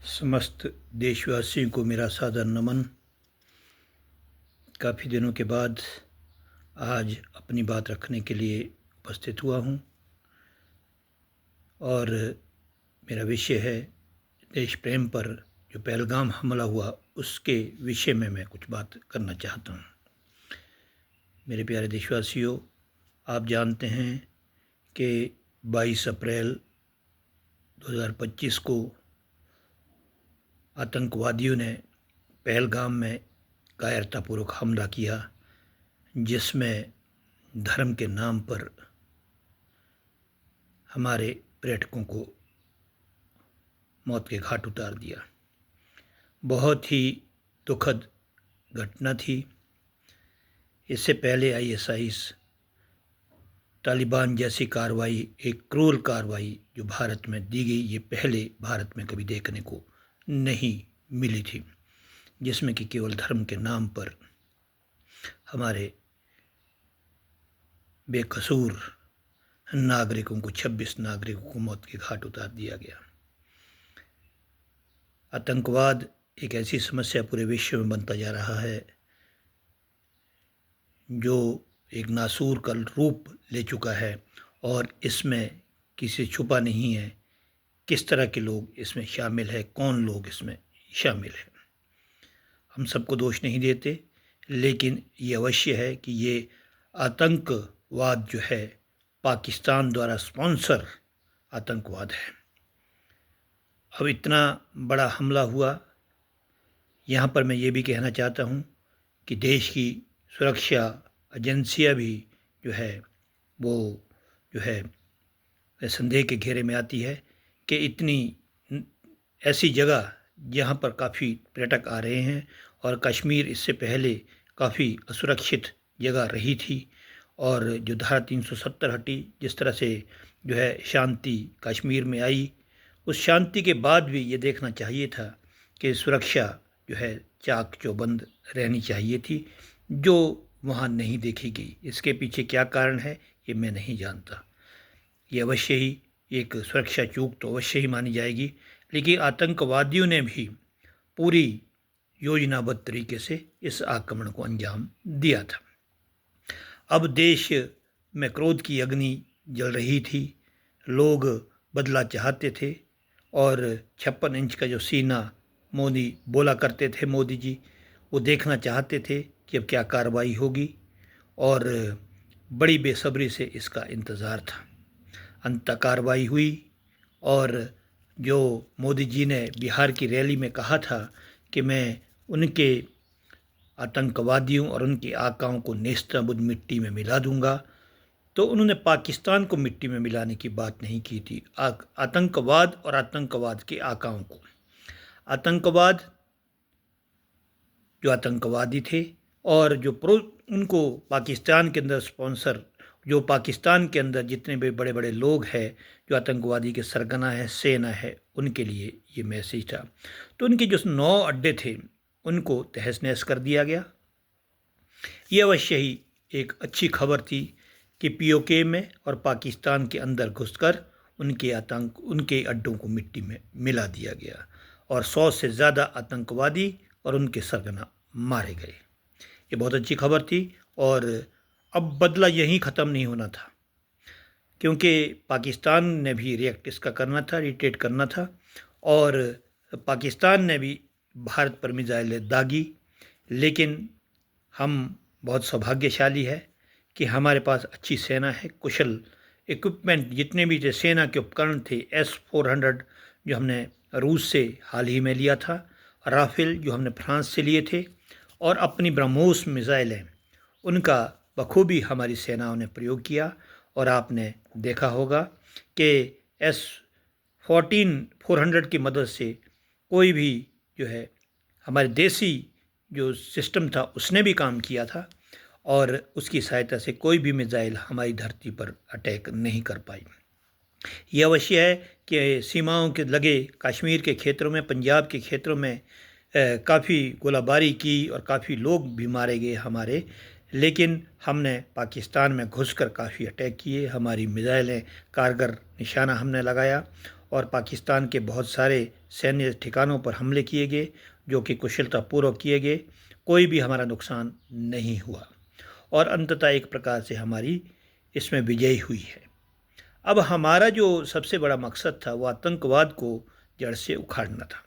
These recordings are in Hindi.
समस्त देशवासियों को मेरा सादर नमन। काफ़ी दिनों के बाद आज अपनी बात रखने के लिए उपस्थित हुआ हूँ और मेरा विषय है देश प्रेम पर जो पहलगाम हमला हुआ उसके विषय में मैं कुछ बात करना चाहता हूँ। मेरे प्यारे देशवासियों, आप जानते हैं कि 22 अप्रैल 2025 को आतंकवादियों ने पहलगाम में कायरतापूर्वक हमला किया, जिसमें धर्म के नाम पर हमारे पर्यटकों को मौत के घाट उतार दिया। बहुत ही दुखद घटना थी। इससे पहले ISIS तालिबान जैसी कार्रवाई, एक क्रूर कार्रवाई जो भारत में दी गई, ये पहले भारत में कभी देखने को नहीं मिली थी, जिसमें कि केवल धर्म के नाम पर हमारे बेकसूर नागरिकों को 26 नागरिकों को मौत के घाट उतार दिया गया। आतंकवाद एक ऐसी समस्या पूरे विश्व में बनता जा रहा है जो एक नासूर का रूप ले चुका है और इसमें किसी छुपा नहीं है किस तरह के लोग इसमें शामिल है, कौन लोग इसमें शामिल है। हम सबको दोष नहीं देते, लेकिन ये अवश्य है कि ये आतंकवाद जो है पाकिस्तान द्वारा स्पॉन्सर आतंकवाद है। अब इतना बड़ा हमला हुआ, यहाँ पर मैं ये भी कहना चाहता हूँ कि देश की सुरक्षा एजेंसियाँ भी जो है वो जो है संदेह के घेरे में आती है कि इतनी ऐसी जगह जहाँ पर काफ़ी पर्यटक आ रहे हैं, और कश्मीर इससे पहले काफ़ी असुरक्षित जगह रही थी, और जो धारा 370 हटी, जिस तरह से जो है शांति कश्मीर में आई, उस शांति के बाद भी ये देखना चाहिए था कि सुरक्षा जो है चाक चौबंद रहनी चाहिए थी, जो वहाँ नहीं देखी गई। इसके पीछे क्या कारण है ये मैं नहीं जानता। ये अवश्य ही एक सुरक्षा चूक तो अवश्य ही मानी जाएगी, लेकिन आतंकवादियों ने भी पूरी योजनाबद्ध तरीके से इस आक्रमण को अंजाम दिया था। अब देश में क्रोध की अग्नि जल रही थी, लोग बदला चाहते थे, और 56 इंच का जो सीना मोदी बोला करते थे, मोदी जी वो देखना चाहते थे कि अब क्या कार्रवाई होगी, और बड़ी बेसब्री से इसका इंतज़ार था। अंततः कार्रवाई हुई, और जो मोदी जी ने बिहार की रैली में कहा था कि मैं उनके आतंकवादियों और उनके आकाओं को नेस्तनाबूद मिट्टी में मिला दूंगा, तो उन्होंने पाकिस्तान को मिट्टी में मिलाने की बात नहीं की थी, आतंकवाद और आतंकवाद के आकाओं को। आतंकवाद जो आतंकवादी थे और जो उनको पाकिस्तान के अंदर स्पॉन्सर, जो पाकिस्तान के अंदर जितने भी बड़े बड़े लोग हैं जो आतंकवादी के सरगना है, सेना है, उनके लिए ये मैसेज था। तो उनके जो 9 अड्डे थे उनको तहस नहस कर दिया गया। ये अवश्य ही एक अच्छी खबर थी कि POK में और पाकिस्तान के अंदर घुसकर उनके अड्डों को मिट्टी में मिला दिया गया, और 100 से ज़्यादा आतंकवादी और उनके सरगना मारे गए। ये बहुत अच्छी खबर थी, और अब बदला यहीं ख़त्म नहीं होना था, क्योंकि पाकिस्तान ने भी रिएक्ट इसका करना था, रिटेट करना था, और पाकिस्तान ने भी भारत पर मिसाइलें दागी। लेकिन हम बहुत सौभाग्यशाली है कि हमारे पास अच्छी सेना है, कुशल इक्विपमेंट जितने भी थे, सेना के उपकरण थे, S-400 जो हमने रूस से हाल ही में लिया था, राफेल जो हमने फ्रांस से लिए थे, और अपनी ब्रह्मोस मिसाइलें उनका बखूबी हमारी सेनाओं ने प्रयोग किया। और आपने देखा होगा कि S-400 की मदद से कोई भी जो है हमारे देसी जो सिस्टम था उसने भी काम किया था, और उसकी सहायता से कोई भी मिसाइल हमारी धरती पर अटैक नहीं कर पाई। ये अवश्य है कि सीमाओं के लगे कश्मीर के क्षेत्रों में, पंजाब के क्षेत्रों में काफ़ी गोलाबारी की और काफ़ी लोग भी मारे गए हमारे, लेकिन हमने पाकिस्तान में घुसकर काफ़ी अटैक किए, हमारी मिसाइलें कारगर निशाना हमने लगाया, और पाकिस्तान के बहुत सारे सैन्य ठिकानों पर हमले किए गए जो कि कुशलतापूर्वक किए गए। कोई भी हमारा नुकसान नहीं हुआ और अंततः एक प्रकार से हमारी इसमें विजय हुई है। अब हमारा जो सबसे बड़ा मकसद था वो आतंकवाद को जड़ से उखाड़ना था।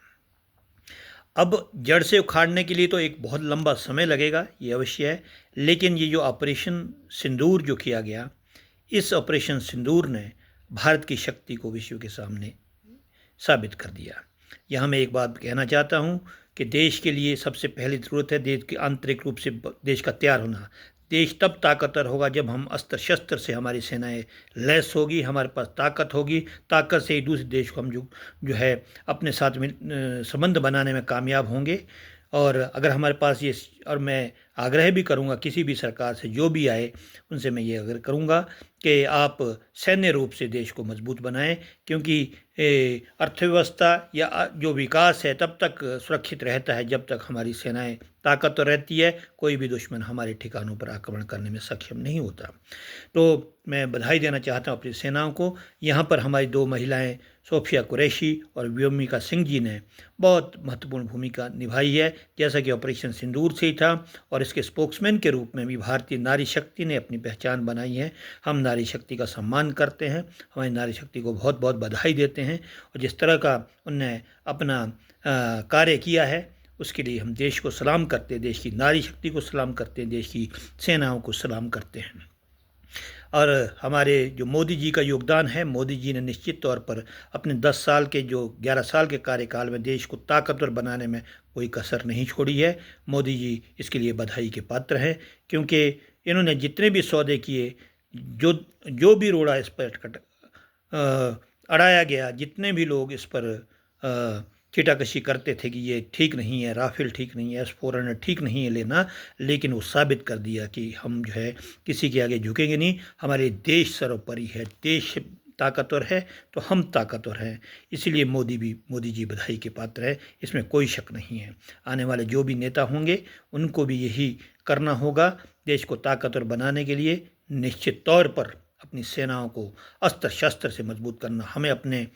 अब जड़ से उखाड़ने के लिए तो एक बहुत लंबा समय लगेगा, ये अवश्य है, लेकिन ये जो ऑपरेशन सिंदूर जो किया गया, इस ऑपरेशन सिंदूर ने भारत की शक्ति को विश्व के सामने साबित कर दिया। यहाँ मैं एक बात कहना चाहता हूँ कि देश के लिए सबसे पहली ज़रूरत है देश के आंतरिक रूप से देश का तैयार होना। देश तब ताकतवर होगा जब हम अस्त्र शस्त्र से हमारी सेनाएं लैस होगी, हमारे पास ताकत होगी। ताकत से ही दूसरे देश को हम जो है अपने साथ में संबंध बनाने में कामयाब होंगे। और अगर हमारे पास ये, और मैं आग्रह भी करूंगा किसी भी सरकार से जो भी आए उनसे मैं ये आग्रह करूंगा कि आप सैन्य रूप से देश को मजबूत बनाएं, क्योंकि अर्थव्यवस्था या जो विकास है तब तक सुरक्षित रहता है जब तक हमारी सेनाएं ताकतवर रहती है। कोई भी दुश्मन हमारे ठिकानों पर आक्रमण करने में सक्षम नहीं होता। तो मैं बधाई देना चाहता हूँ अपनी सेनाओं को। यहाँ पर हमारी 2 महिलाएं सोफिया कुरैशी और व्योमिका सिंह जी ने बहुत महत्वपूर्ण भूमिका निभाई है, जैसा कि ऑपरेशन सिंदूर से ही था। और इसके स्पोक्समैन के रूप में भी भारतीय नारी शक्ति ने अपनी पहचान बनाई है। हम नारी शक्ति का सम्मान करते हैं, हमारी नारी शक्ति को बहुत बहुत बधाई देते हैं। और जिस तरह का उनने अपना कार्य किया है उसके लिए हम देश को सलाम करते हैं, देश की नारी शक्ति को सलाम करते हैं, देश की सेनाओं को सलाम करते हैं। और हमारे जो मोदी जी का योगदान है, मोदी जी ने निश्चित तौर पर अपने 10 साल के जो 11 साल के कार्यकाल में देश को ताकतवर बनाने में कोई कसर नहीं छोड़ी है। मोदी जी इसके लिए बधाई के पात्र हैं, क्योंकि इन्होंने जितने भी सौदे किए, जो भी रोड़ा इस पर अड़ाया गया, जितने भी लोग इस पर चिटाकशी करते थे कि ये ठीक नहीं है, राफेल ठीक नहीं है, S-400 ठीक नहीं है लेना, लेकिन वो साबित कर दिया कि हम जो है किसी के आगे झुकेंगे नहीं। हमारे देश सर्वोपरि है, देश ताकतवर है तो हम ताकतवर हैं। इसीलिए मोदी जी बधाई के पात्र है, इसमें कोई शक नहीं है। आने वाले जो भी नेता होंगे उनको भी यही करना होगा। देश को ताकतवर बनाने के लिए निश्चित तौर पर अपनी सेनाओं को अस्त्र शस्त्र से मजबूत करना, हमें अपने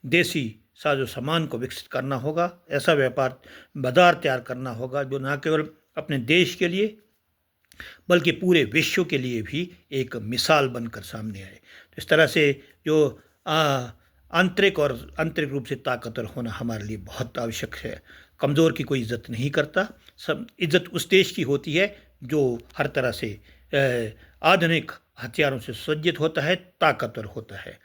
देसी साजो सामान को विकसित करना होगा। ऐसा व्यापार बाजार तैयार करना होगा जो न केवल अपने देश के लिए बल्कि पूरे विश्व के लिए भी एक मिसाल बनकर सामने आए। तो इस तरह से जो आंतरिक रूप से ताकतवर होना हमारे लिए बहुत आवश्यक है। कमज़ोर की कोई इज्जत नहीं करता, सब इज्जत उस देश की होती है जो हर तरह से आधुनिक हथियारों से सुसज्जित होता है, ताकतवर होता है।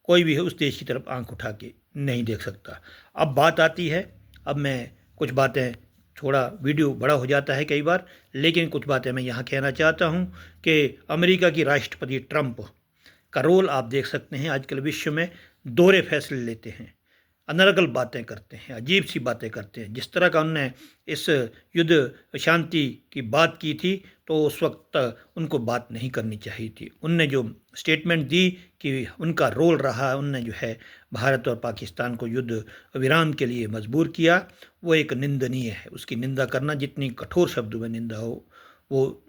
कोई भी उस देश की तरफ आंख उठा के नहीं देख सकता। अब बात आती है, अब मैं कुछ बातें, थोड़ा वीडियो बड़ा हो जाता है कई बार, लेकिन कुछ बातें मैं यहाँ कहना चाहता हूँ कि अमेरिका की राष्ट्रपति ट्रंप का रोल आप देख सकते हैं। आजकल विश्व में दोहरे फैसले लेते हैं, अनर्गल बातें करते हैं, अजीब सी बातें करते हैं। जिस तरह का उनने इस युद्ध शांति की बात की थी तो उस वक्त उनको बात नहीं करनी चाहिए थी। उनने जो स्टेटमेंट दी कि उनका रोल रहा, उनने जो है भारत और पाकिस्तान को युद्ध विराम के लिए मजबूर किया, वो एक निंदनीय है। उसकी निंदा करना जितनी कठोर शब्दों में निंदा हो वो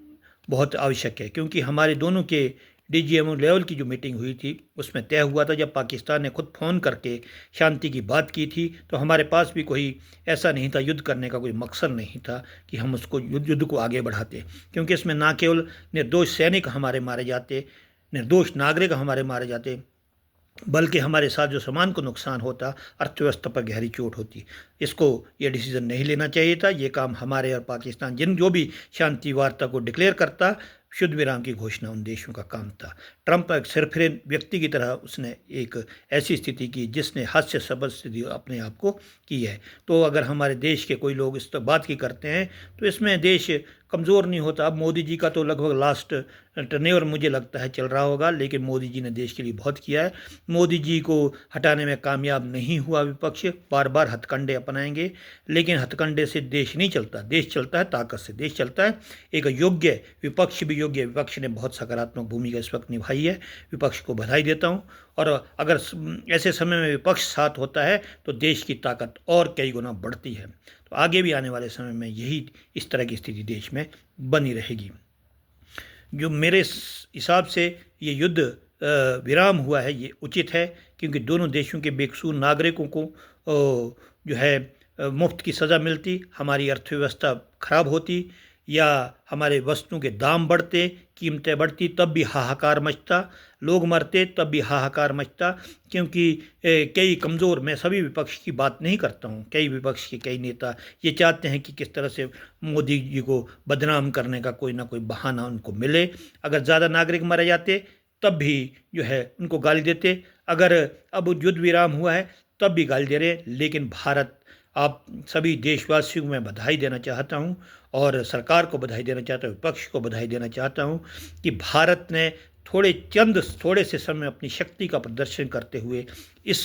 बहुत आवश्यक है, क्योंकि हमारे दोनों के DGMO लेवल की जो मीटिंग हुई थी उसमें तय हुआ था, जब पाकिस्तान ने खुद फ़ोन करके शांति की बात की थी तो हमारे पास भी कोई ऐसा नहीं था, युद्ध करने का कोई मकसद नहीं था कि हम उसको युद्ध को आगे बढ़ाते, क्योंकि इसमें ना केवल निर्दोष सैनिक हमारे मारे जाते, निर्दोष नागरिक हमारे मारे जाते, बल्कि हमारे साथ जो सामान को नुकसान होता, अर्थव्यवस्था पर गहरी चोट होती। इसको ये डिसीज़न नहीं लेना चाहिए था। ये काम हमारे और पाकिस्तान जो भी शांति वार्ता को डिक्लेयर करता, शुद्ध विराम की घोषणा उन देशों का काम था। ट्रंप एक सरफिरे व्यक्ति की तरह उसने एक ऐसी स्थिति की जिसने हास्य सबद स्थिति अपने आप को की है। तो अगर हमारे देश के कोई लोग इस बात की करते हैं तो इसमें देश कमज़ोर नहीं होता। अब मोदी जी का तो लगभग लास्ट टर्नओवर मुझे लगता है चल रहा होगा, लेकिन मोदी जी ने देश के लिए बहुत किया है। मोदी जी को हटाने में कामयाब नहीं हुआ विपक्ष, बार बार हथकंडे अपनाएंगे, लेकिन हथकंडे से देश नहीं चलता। देश चलता है ताकत से, देश चलता है एक योग्य विपक्ष भी योग्य। विपक्ष ने बहुत सकारात्मक भूमिका इस वक्त निभाई है, विपक्ष को बधाई देता हूँ। और अगर ऐसे समय में विपक्ष साथ होता है तो देश की ताकत और कई गुना बढ़ती है। तो आगे भी आने वाले समय में यही इस तरह की स्थिति देश में बनी रहेगी। जो मेरे हिसाब से ये युद्ध विराम हुआ है ये उचित है, क्योंकि दोनों देशों के बेकसूर नागरिकों को जो है मुफ्त की सज़ा मिलती, हमारी अर्थव्यवस्था खराब होती, या हमारे वस्तुओं के दाम बढ़ते, कीमतें बढ़ती, तब भी हाहाकार मचता, लोग मरते तब भी हाहाकार मचता। क्योंकि कई कमज़ोर, मैं सभी विपक्ष की बात नहीं करता हूँ, कई विपक्ष के कई नेता ये चाहते हैं कि किस तरह से मोदी जी को बदनाम करने का कोई ना कोई बहाना उनको मिले। अगर ज़्यादा नागरिक मारे जाते तब भी जो है उनको गाली देते, अगर अब युद्ध विराम हुआ है तब भी गाली दे रहे हैं। लेकिन भारत, आप सभी देशवासियों को मैं बधाई देना चाहता हूं, और सरकार को बधाई देना चाहता हूं, विपक्ष को बधाई देना चाहता हूं कि भारत ने थोड़े से समय अपनी शक्ति का प्रदर्शन करते हुए इस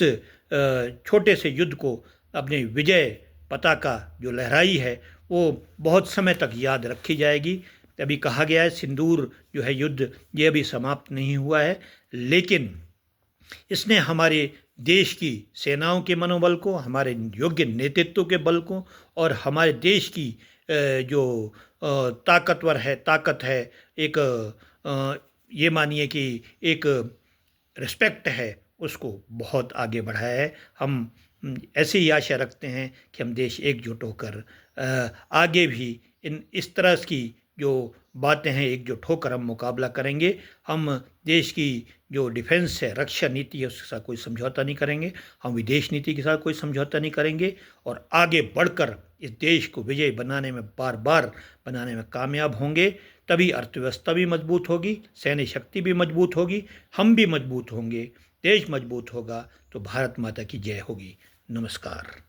छोटे से युद्ध को, अपनी विजय पताका जो लहराई है, वो बहुत समय तक याद रखी जाएगी। अभी कहा गया है सिंदूर जो है युद्ध, ये अभी समाप्त नहीं हुआ है, लेकिन इसने हमारे देश की सेनाओं के मनोबल को, हमारे योग्य नेतृत्व के बल को, और हमारे देश की जो ताकत है, एक ये मानिए कि एक रिस्पेक्ट है, उसको बहुत आगे बढ़ाया है। हम ऐसी ही आशा रखते हैं कि हम देश एकजुट होकर आगे भी इस तरह की जो बातें हैं एकजुट होकर हम मुकाबला करेंगे। हम देश की जो डिफेंस है, रक्षा नीति है, उसके साथ कोई समझौता नहीं करेंगे, हम विदेश नीति के साथ कोई समझौता नहीं करेंगे, और आगे बढ़कर इस देश को विजय बनाने में, बार बार बनाने में कामयाब होंगे। तभी अर्थव्यवस्था भी मजबूत होगी, सैन्य शक्ति भी मजबूत होगी, हम भी मजबूत होंगे, देश मजबूत होगा, तो भारत माता की जय होगी। नमस्कार।